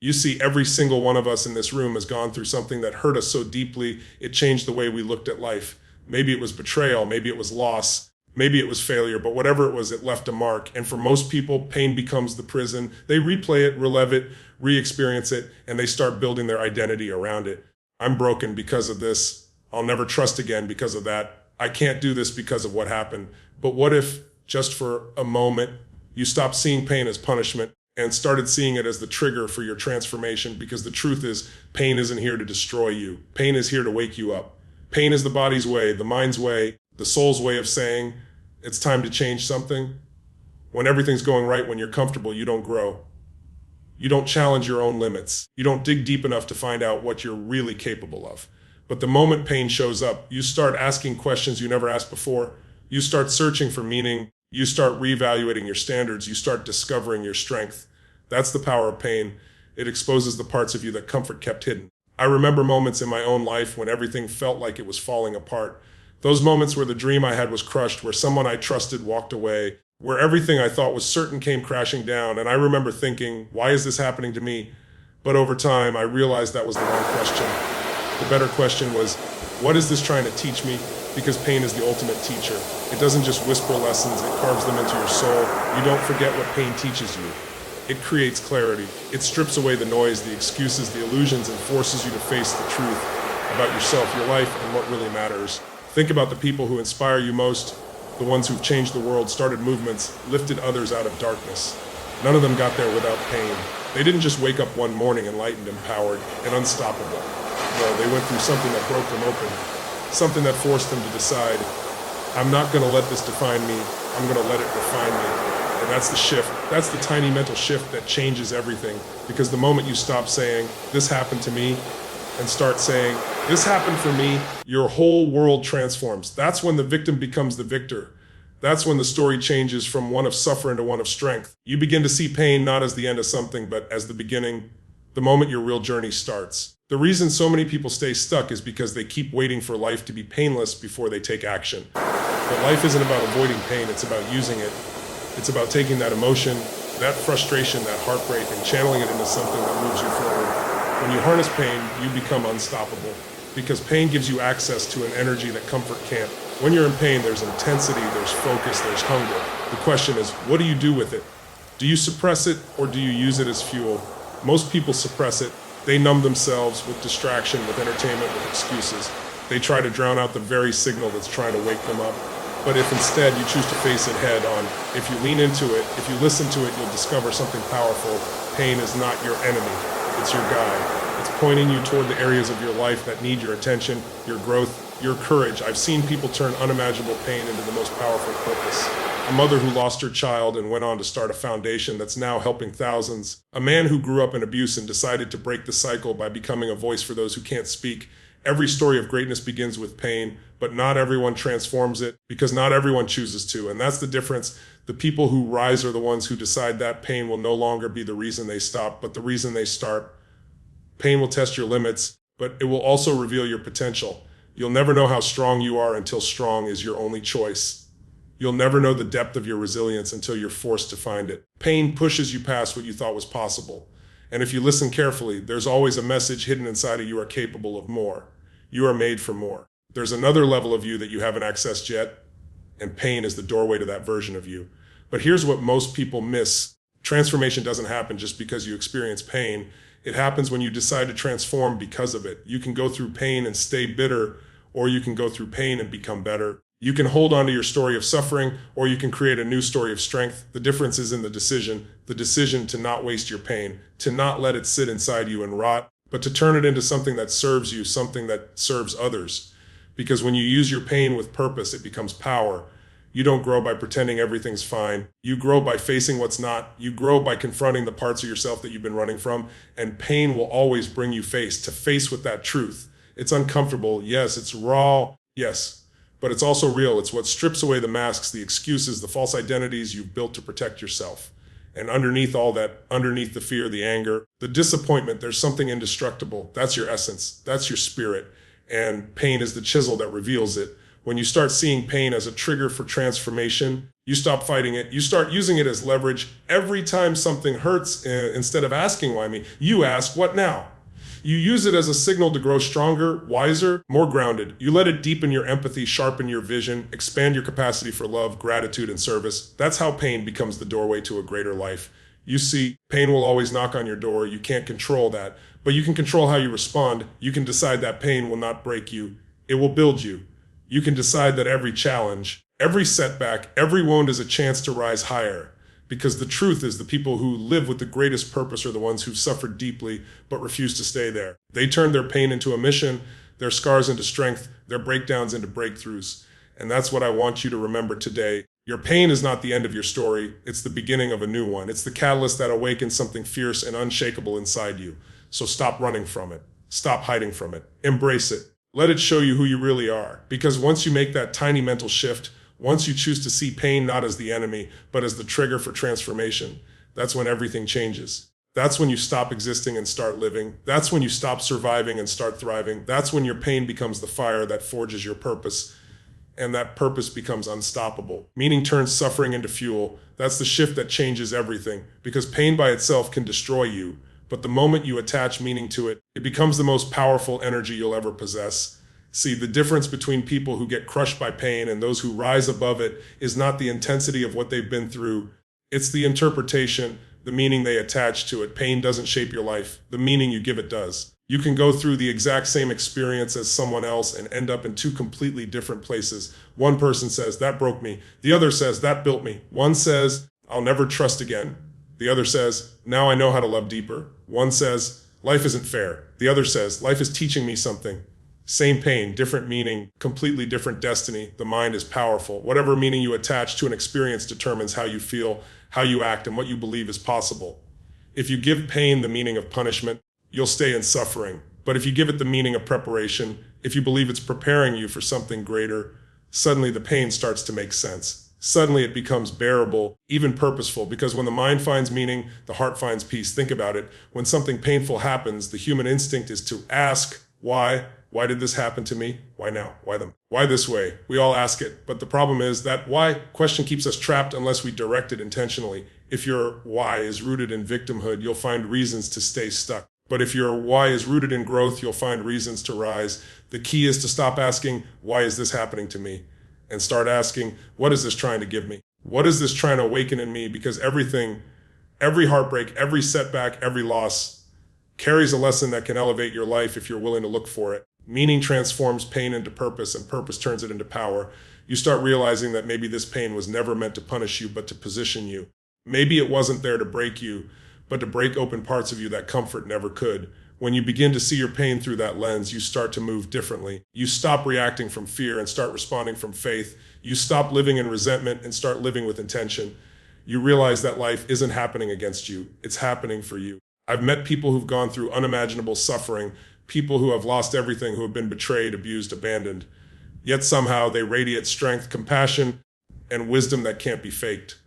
You see, every single one of us in this room has gone through something that hurt us so deeply, it changed the way we looked at life. Maybe it was betrayal, maybe it was loss, maybe it was failure, but whatever it was, it left a mark. And for most people, pain becomes the prison. They replay it, relive it, re-experience it, and they start building their identity around it. I'm broken because of this. I'll never trust again because of that. I can't do this because of what happened. But what if, just for a moment, you stopped seeing pain as punishment and started seeing it as the trigger for your transformation? Because the truth is, pain isn't here to destroy you. Pain is here to wake you up. Pain is the body's way, the mind's way, the soul's way of saying, it's time to change something. When everything's going right, when you're comfortable, you don't grow. You don't challenge your own limits. You don't dig deep enough to find out what you're really capable of. But the moment pain shows up, you start asking questions you never asked before. You start searching for meaning. You start reevaluating your standards. You start discovering your strength. That's the power of pain. It exposes the parts of you that comfort kept hidden. I remember moments in my own life when everything felt like it was falling apart. Those moments where the dream I had was crushed, where someone I trusted walked away, where everything I thought was certain came crashing down. And I remember thinking, why is this happening to me? But over time, I realized that was the wrong question. The better question was, what is this trying to teach me? Because pain is the ultimate teacher. It doesn't just whisper lessons, it carves them into your soul. You don't forget what pain teaches you. It creates clarity. It strips away the noise, the excuses, the illusions, and forces you to face the truth about yourself, your life, and what really matters. Think about the people who inspire you most, the ones who've changed the world, started movements, lifted others out of darkness. None of them got there without pain. They didn't just wake up one morning enlightened, empowered, and unstoppable. No, they went through something that broke them open, something that forced them to decide, I'm not going to let this define me, I'm going to let it refine me. And that's the shift. That's the tiny mental shift that changes everything. Because the moment you stop saying, this happened to me, and start saying, this happened for me, your whole world transforms. That's when the victim becomes the victor. That's when the story changes from one of suffering to one of strength. You begin to see pain not as the end of something, but as the beginning, the moment your real journey starts. The reason so many people stay stuck is because they keep waiting for life to be painless before they take action. But life isn't about avoiding pain, it's about using it. It's about taking that emotion, that frustration, that heartbreak, and channeling it into something that moves you forward. When you harness pain, you become unstoppable. Because pain gives you access to an energy that comfort can't. When you're in pain, there's intensity, there's focus, there's hunger. The question is, what do you do with it? Do you suppress it, or do you use it as fuel? Most people suppress it. They numb themselves with distraction, with entertainment, with excuses. They try to drown out the very signal that's trying to wake them up. But if instead you choose to face it head on, if you lean into it, if you listen to it, you'll discover something powerful. Pain is not your enemy, it's your guide. It's pointing you toward the areas of your life that need your attention, your growth, your courage. I've seen people turn unimaginable pain into the most powerful purpose. A mother who lost her child and went on to start a foundation that's now helping thousands. A man who grew up in abuse and decided to break the cycle by becoming a voice for those who can't speak. Every story of greatness begins with pain, but not everyone transforms it because not everyone chooses to. And that's the difference. The people who rise are the ones who decide that pain will no longer be the reason they stop, but the reason they start. Pain will test your limits, but it will also reveal your potential. You'll never know how strong you are until strong is your only choice. You'll never know the depth of your resilience until you're forced to find it. Pain pushes you past what you thought was possible. And if you listen carefully, there's always a message hidden inside of you are capable of more. You are made for more. There's another level of you that you haven't accessed yet, and pain is the doorway to that version of you. But here's what most people miss. Transformation doesn't happen just because you experience pain. It happens when you decide to transform because of it. You can go through pain and stay bitter, or you can go through pain and become better. You can hold on to your story of suffering, or you can create a new story of strength. The difference is in the decision to not waste your pain, to not let it sit inside you and rot, but to turn it into something that serves you, something that serves others. Because when you use your pain with purpose, it becomes power. You don't grow by pretending everything's fine. You grow by facing what's not. You grow by confronting the parts of yourself that you've been running from, and pain will always bring you to face with that truth. It's uncomfortable, yes, it's raw, yes, but it's also real. It's what strips away the masks, the excuses, the false identities you've built to protect yourself. And underneath all that, underneath the fear, the anger, the disappointment, there's something indestructible. That's your essence. That's your spirit. And pain is the chisel that reveals it. When you start seeing pain as a trigger for transformation, You stop fighting it. You start using it as leverage. Every time something hurts, instead of asking why me, you ask, what now? You use it as a signal to grow stronger, wiser, more grounded. You let it deepen your empathy, sharpen your vision, expand your capacity for love, gratitude, and service. That's how pain becomes the doorway to a greater life. You see, pain will always knock on your door. You can't control that, but you can control how you respond. You can decide that pain will not break you. It will build you. You can decide that every challenge, every setback, every wound is a chance to rise higher. Because the truth is the people who live with the greatest purpose are the ones who've suffered deeply but refuse to stay there. They turn their pain into a mission, their scars into strength, their breakdowns into breakthroughs. And that's what I want you to remember today. Your pain is not the end of your story. It's the beginning of a new one. It's the catalyst that awakens something fierce and unshakable inside you. So stop running from it. Stop hiding from it. Embrace it. Let it show you who you really are. Because once you make that tiny mental shift, once you choose to see pain not as the enemy, but as the trigger for transformation, that's when everything changes. That's when you stop existing and start living. That's when you stop surviving and start thriving. That's when your pain becomes the fire that forges your purpose. And that purpose becomes unstoppable. Meaning turns suffering into fuel. That's the shift that changes everything. Because pain by itself can destroy you. But the moment you attach meaning to it, it becomes the most powerful energy you'll ever possess. See, the difference between people who get crushed by pain and those who rise above it is not the intensity of what they've been through. It's the interpretation, the meaning they attach to it. Pain doesn't shape your life. The meaning you give it does. You can go through the exact same experience as someone else and end up in two completely different places. One person says, that broke me. The other says, that built me. One says, I'll never trust again. The other says, now I know how to love deeper. One says, life isn't fair. The other says, life is teaching me something. Same pain, different meaning, completely different destiny. The mind is powerful. Whatever meaning you attach to an experience determines how you feel, how you act, and what you believe is possible. If you give pain the meaning of punishment, you'll stay in suffering. But if you give it the meaning of preparation, if you believe it's preparing you for something greater, suddenly the pain starts to make sense. Suddenly it becomes bearable, even purposeful, because when the mind finds meaning, the heart finds peace. Think about it. When something painful happens, the human instinct is to ask, why? Why did this happen to me? Why now? Why them? Why this way? We all ask it. But the problem is that why question keeps us trapped unless we direct it intentionally. If your why is rooted in victimhood, you'll find reasons to stay stuck. But if your why is rooted in growth, you'll find reasons to rise. The key is to stop asking, why is this happening to me? And start asking, what is this trying to give me? What is this trying to awaken in me? Because everything, every heartbreak, every setback, every loss carries a lesson that can elevate your life if you're willing to look for it. Meaning transforms pain into purpose, and purpose turns it into power. You start realizing that maybe this pain was never meant to punish you, but to position you. Maybe it wasn't there to break you, but to break open parts of you that comfort never could. When you begin to see your pain through that lens, you start to move differently. You stop reacting from fear and start responding from faith. You stop living in resentment and start living with intention. You realize that life isn't happening against you. It's happening for you. I've met people who've gone through unimaginable suffering, people who have lost everything, who have been betrayed, abused, abandoned. Yet somehow they radiate strength, compassion, and wisdom that can't be faked.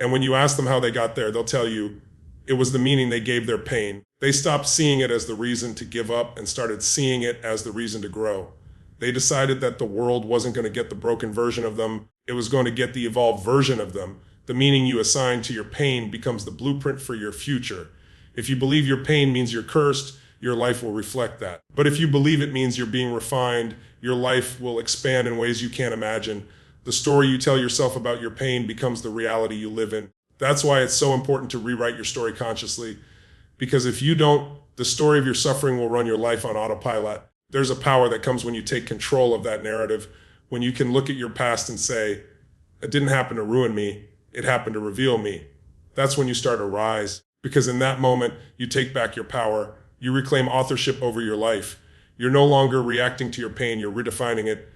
And when you ask them how they got there, they'll tell you it was the meaning they gave their pain. They stopped seeing it as the reason to give up and started seeing it as the reason to grow. They decided that the world wasn't going to get the broken version of them. It was going to get the evolved version of them. The meaning you assign to your pain becomes the blueprint for your future. If you believe your pain means you're cursed, your life will reflect that. But if you believe it means you're being refined, your life will expand in ways you can't imagine. The story you tell yourself about your pain becomes the reality you live in. That's why it's so important to rewrite your story consciously. Because if you don't, the story of your suffering will run your life on autopilot. There's a power that comes when you take control of that narrative, when you can look at your past and say, it didn't happen to ruin me, it happened to reveal me. That's when you start to rise. Because in that moment, you take back your power. You reclaim authorship over your life. You're no longer reacting to your pain, you're redefining it.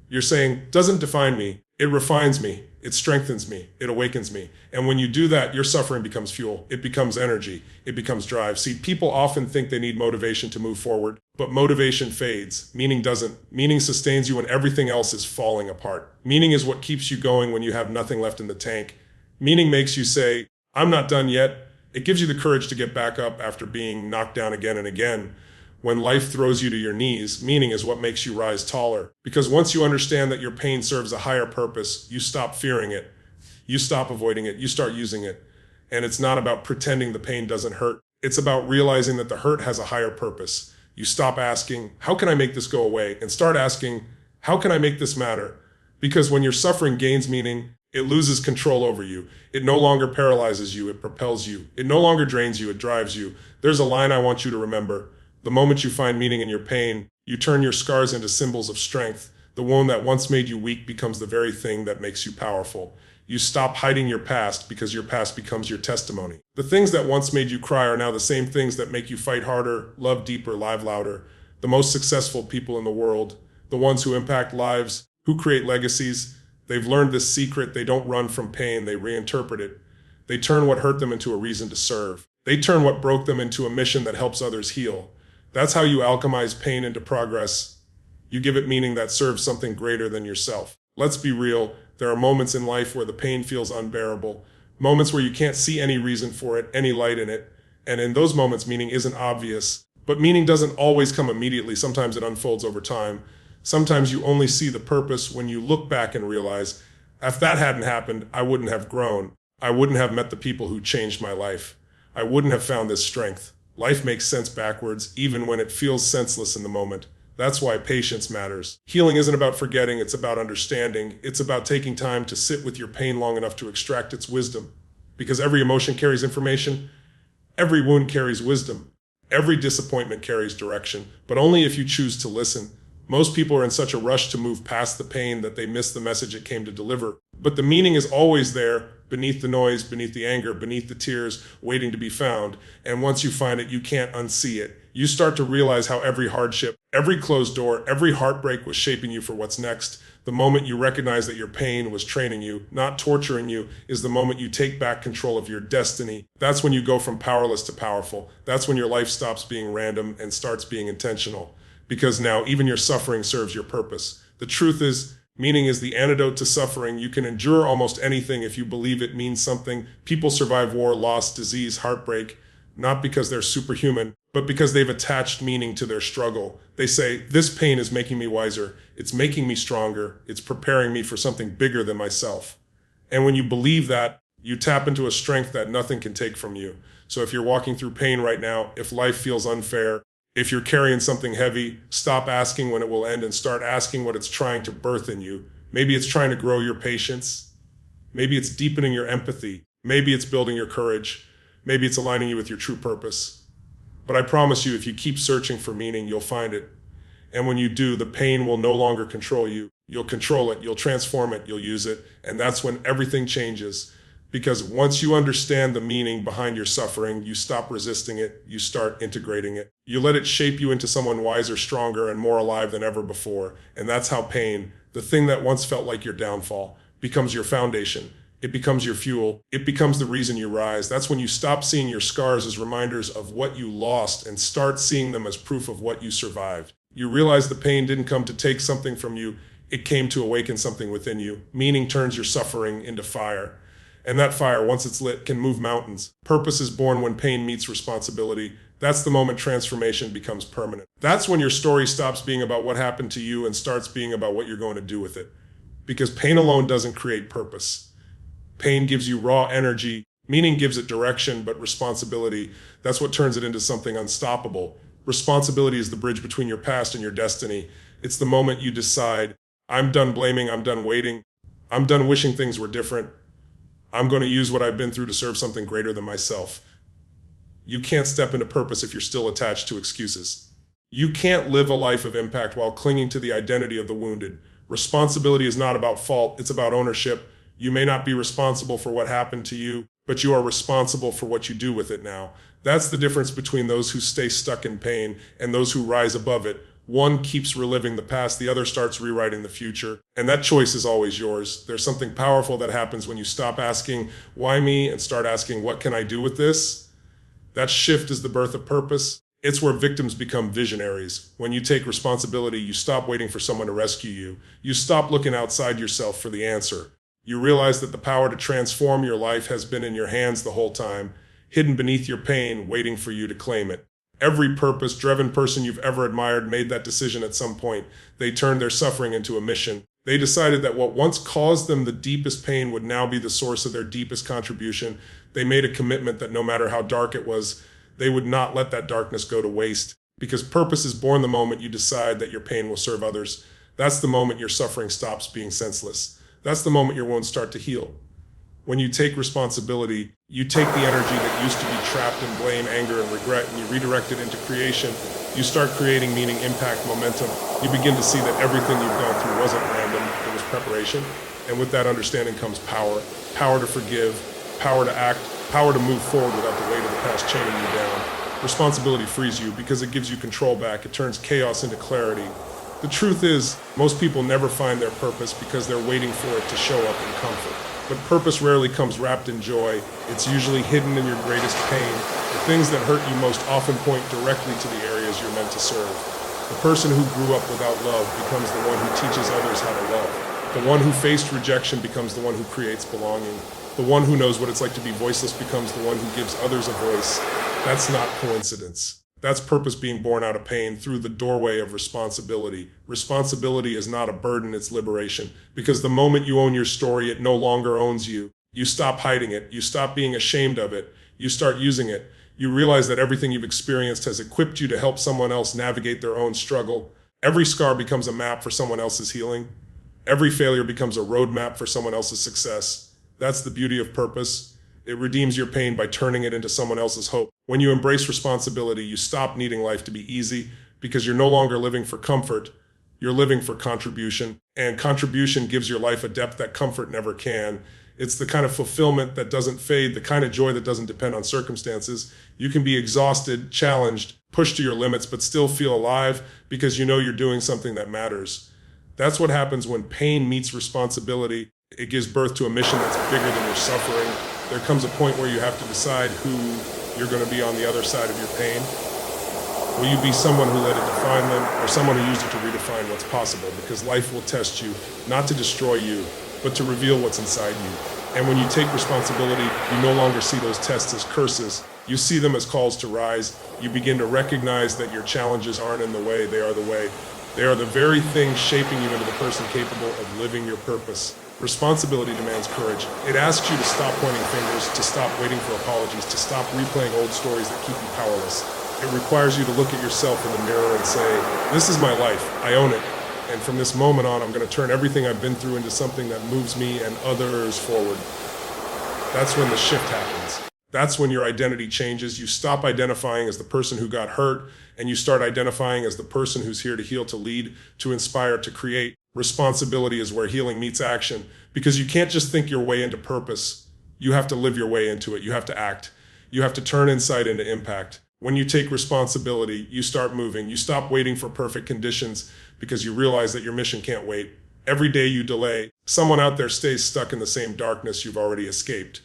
You're saying, doesn't define me, it refines me, it strengthens me, it awakens me. And when you do that, your suffering becomes fuel, it becomes energy, it becomes drive. See, people often think they need motivation to move forward, but motivation fades, meaning doesn't. Meaning sustains you when everything else is falling apart. Meaning is what keeps you going when you have nothing left in the tank. Meaning makes you say, I'm not done yet. It gives you the courage to get back up after being knocked down again and again. When life throws you to your knees, meaning is what makes you rise taller. Because once you understand that your pain serves a higher purpose, you stop fearing it. You stop avoiding it, you start using it. And it's not about pretending the pain doesn't hurt. It's about realizing that the hurt has a higher purpose. You stop asking, how can I make this go away? And start asking, how can I make this matter? Because when your suffering gains meaning, it loses control over you. It no longer paralyzes you, it propels you. It no longer drains you, it drives you. There's a line I want you to remember. The moment you find meaning in your pain, you turn your scars into symbols of strength. The wound that once made you weak becomes the very thing that makes you powerful. You stop hiding your past because your past becomes your testimony. The things that once made you cry are now the same things that make you fight harder, love deeper, live louder. The most successful people in the world, the ones who impact lives, who create legacies, they've learned this secret. They don't run from pain, they reinterpret it. They turn what hurt them into a reason to serve. They turn what broke them into a mission that helps others heal. That's how you alchemize pain into progress. You give it meaning that serves something greater than yourself. Let's be real, there are moments in life where the pain feels unbearable, moments where you can't see any reason for it, any light in it. And in those moments, meaning isn't obvious. But meaning doesn't always come immediately. Sometimes it unfolds over time. Sometimes you only see the purpose when you look back and realize, if that hadn't happened, I wouldn't have grown. I wouldn't have met the people who changed my life. I wouldn't have found this strength. Life makes sense backwards, even when it feels senseless in the moment. That's why patience matters. Healing isn't about forgetting, it's about understanding. It's about taking time to sit with your pain long enough to extract its wisdom. Because every emotion carries information, every wound carries wisdom, every disappointment carries direction, but only if you choose to listen. Most people are in such a rush to move past the pain that they miss the message it came to deliver. But the meaning is always there, beneath the noise, beneath the anger, beneath the tears, waiting to be found. And once you find it, you can't unsee it. You start to realize how every hardship, every closed door, every heartbreak was shaping you for what's next. The moment you recognize that your pain was training you, not torturing you, is the moment you take back control of your destiny. That's when you go from powerless to powerful. That's when your life stops being random and starts being intentional. Because now even your suffering serves your purpose. The truth is, meaning is the antidote to suffering. You can endure almost anything if you believe it means something. People survive war, loss, disease, heartbreak, not because they're superhuman, but because they've attached meaning to their struggle. They say, this pain is making me wiser. It's making me stronger. It's preparing me for something bigger than myself. And when you believe that, you tap into a strength that nothing can take from you. So if you're walking through pain right now, if life feels unfair, if you're carrying something heavy, stop asking when it will end and start asking what it's trying to birth in you. Maybe it's trying to grow your patience. Maybe it's deepening your empathy. Maybe it's building your courage. Maybe it's aligning you with your true purpose. But I promise you, if you keep searching for meaning, you'll find it. And when you do, the pain will no longer control you. You'll control it, you'll transform it, you'll use it. And that's when everything changes. Because once you understand the meaning behind your suffering, you stop resisting it, you start integrating it. You let it shape you into someone wiser, stronger, and more alive than ever before. And that's how pain, the thing that once felt like your downfall, becomes your foundation. It becomes your fuel. It becomes the reason you rise. That's when you stop seeing your scars as reminders of what you lost and start seeing them as proof of what you survived. You realize the pain didn't come to take something from you. It came to awaken something within you. Meaning turns your suffering into fire. And that fire, once it's lit, can move mountains. Purpose is born when pain meets responsibility. That's the moment transformation becomes permanent. That's when your story stops being about what happened to you and starts being about what you're going to do with it. Because pain alone doesn't create purpose. Pain gives you raw energy. Meaning gives it direction, but responsibility, that's what turns it into something unstoppable. Responsibility is the bridge between your past and your destiny. It's the moment you decide, I'm done blaming, I'm done waiting, I'm done wishing things were different. I'm going to use what I've been through to serve something greater than myself. You can't step into purpose if you're still attached to excuses. You can't live a life of impact while clinging to the identity of the wounded. Responsibility is not about fault, it's about ownership. You may not be responsible for what happened to you, but you are responsible for what you do with it now. That's the difference between those who stay stuck in pain and those who rise above it. One keeps reliving the past, the other starts rewriting the future. And that choice is always yours. There's something powerful that happens when you stop asking, why me, and start asking, what can I do with this? That shift is the birth of purpose. It's where victims become visionaries. When you take responsibility, you stop waiting for someone to rescue you. You stop looking outside yourself for the answer. You realize that the power to transform your life has been in your hands the whole time, hidden beneath your pain, waiting for you to claim it. Every purpose-driven person you've ever admired made that decision at some point. They turned their suffering into a mission. They decided that what once caused them the deepest pain would now be the source of their deepest contribution. They made a commitment that no matter how dark it was, they would not let that darkness go to waste. Because purpose is born the moment you decide that your pain will serve others. That's the moment your suffering stops being senseless. That's the moment your wounds start to heal. When you take responsibility, you take the energy that used to be trapped in blame, anger, and regret, and you redirect it into creation. You start creating meaning, impact, momentum. You begin to see that everything you've gone through wasn't random, it was preparation. And with that understanding comes power. Power to forgive, power to act, power to move forward without the weight of the past chaining you down. Responsibility frees you because it gives you control back. It turns chaos into clarity. The truth is, most people never find their purpose because they're waiting for it to show up in comfort. But purpose rarely comes wrapped in joy. It's usually hidden in your greatest pain. The things that hurt you most often point directly to the areas you're meant to serve. The person who grew up without love becomes the one who teaches others how to love. The one who faced rejection becomes the one who creates belonging. The one who knows what it's like to be voiceless becomes the one who gives others a voice. That's not coincidence. That's purpose being born out of pain through the doorway of responsibility. Responsibility is not a burden, it's liberation. Because the moment you own your story, it no longer owns you. You stop hiding it. You stop being ashamed of it. You start using it. You realize that everything you've experienced has equipped you to help someone else navigate their own struggle. Every scar becomes a map for someone else's healing. Every failure becomes a roadmap for someone else's success. That's the beauty of purpose. It redeems your pain by turning it into someone else's hope. When you embrace responsibility, you stop needing life to be easy because you're no longer living for comfort. You're living for contribution. And contribution gives your life a depth that comfort never can. It's the kind of fulfillment that doesn't fade, the kind of joy that doesn't depend on circumstances. You can be exhausted, challenged, pushed to your limits, but still feel alive because you know you're doing something that matters. That's what happens when pain meets responsibility. It gives birth to a mission that's bigger than your suffering. There comes a point where you have to decide who you're going to be on the other side of your pain. Will you be someone who let it define them or someone who used it to redefine what's possible? Because life will test you, not to destroy you, but to reveal what's inside you. And when you take responsibility, you no longer see those tests as curses. You see them as calls to rise. You begin to recognize that your challenges aren't in the way, they are the way. They are the very things shaping you into the person capable of living your purpose. Responsibility demands courage. It asks you to stop pointing fingers, to stop waiting for apologies, to stop replaying old stories that keep you powerless. It requires you to look at yourself in the mirror and say, this is my life, I own it. And from this moment on, I'm going to turn everything I've been through into something that moves me and others forward. That's when the shift happens. That's when your identity changes. You stop identifying as the person who got hurt, and you start identifying as the person who's here to heal, to lead, to inspire, to create. Responsibility is where healing meets action, because you can't just think your way into purpose. You have to live your way into it. You have to act. You have to turn insight into impact. When you take responsibility, you start moving. You stop waiting for perfect conditions because you realize that your mission can't wait. Every day you delay, someone out there stays stuck in the same darkness you've already escaped.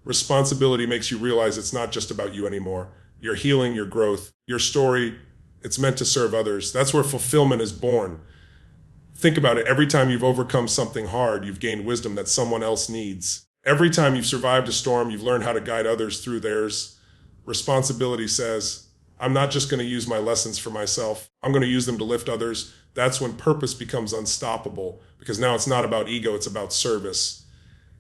Responsibility makes you realize it's not just about you anymore. Your healing, your growth, your story, it's meant to serve others. That's where fulfillment is born. Think about it. Every time you've overcome something hard, you've gained wisdom that someone else needs. Every time you've survived a storm, you've learned how to guide others through theirs. Responsibility says, I'm not just going to use my lessons for myself. I'm going to use them to lift others. That's when purpose becomes unstoppable, because now it's not about ego, it's about service.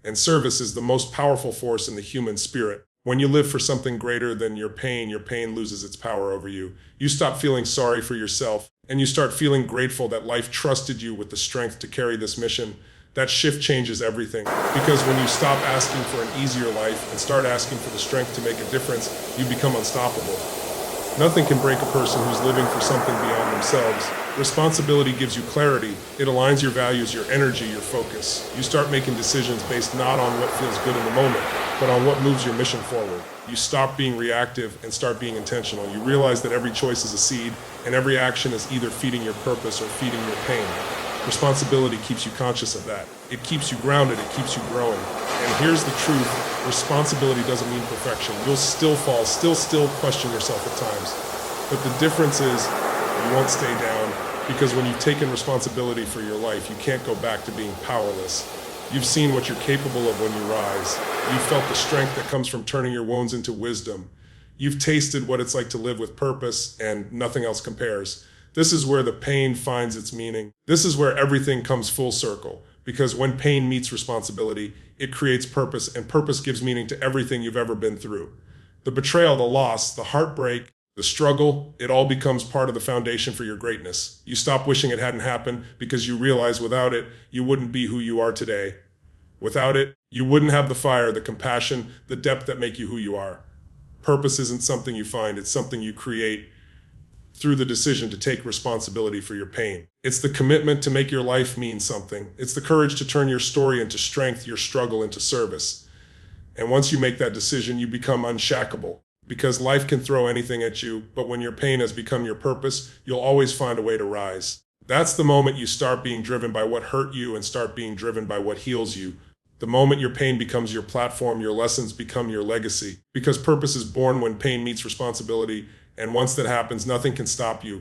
And service is the most powerful force in the human spirit. When you live for something greater than your pain loses its power over you. You stop feeling sorry for yourself, and you start feeling grateful that life trusted you with the strength to carry this mission. That shift changes everything, because when you stop asking for an easier life and start asking for the strength to make a difference, you become unstoppable. Nothing can break a person who's living for something beyond themselves. Responsibility gives you clarity. It aligns your values, your energy, your focus. You start making decisions based not on what feels good in the moment, but on what moves your mission forward. You stop being reactive and start being intentional. You realize that every choice is a seed, and every action is either feeding your purpose or feeding your pain. Responsibility keeps you conscious of that. It keeps you grounded, it keeps you growing. And here's the truth, responsibility doesn't mean perfection. You'll still fall, still question yourself at times. But the difference is, you won't stay down, because when you've taken responsibility for your life, you can't go back to being powerless. You've seen what you're capable of when you rise. You've felt the strength that comes from turning your wounds into wisdom. You've tasted what it's like to live with purpose, and nothing else compares. This is where the pain finds its meaning. This is where everything comes full circle. Because when pain meets responsibility, it creates purpose, and purpose gives meaning to everything you've ever been through. The betrayal, the loss, the heartbreak, the struggle, it all becomes part of the foundation for your greatness. You stop wishing it hadn't happened because you realize without it, you wouldn't be who you are today. Without it, you wouldn't have the fire, the compassion, the depth that make you who you are. Purpose isn't something you find, it's something you create through the decision to take responsibility for your pain. It's the commitment to make your life mean something. It's the courage to turn your story into strength, your struggle into service. And once you make that decision, you become unshackable. Because life can throw anything at you, but when your pain has become your purpose, you'll always find a way to rise. That's the moment you start being driven by what hurt you and start being driven by what heals you. The moment your pain becomes your platform, your lessons become your legacy. Because purpose is born when pain meets responsibility, and once that happens, nothing can stop you.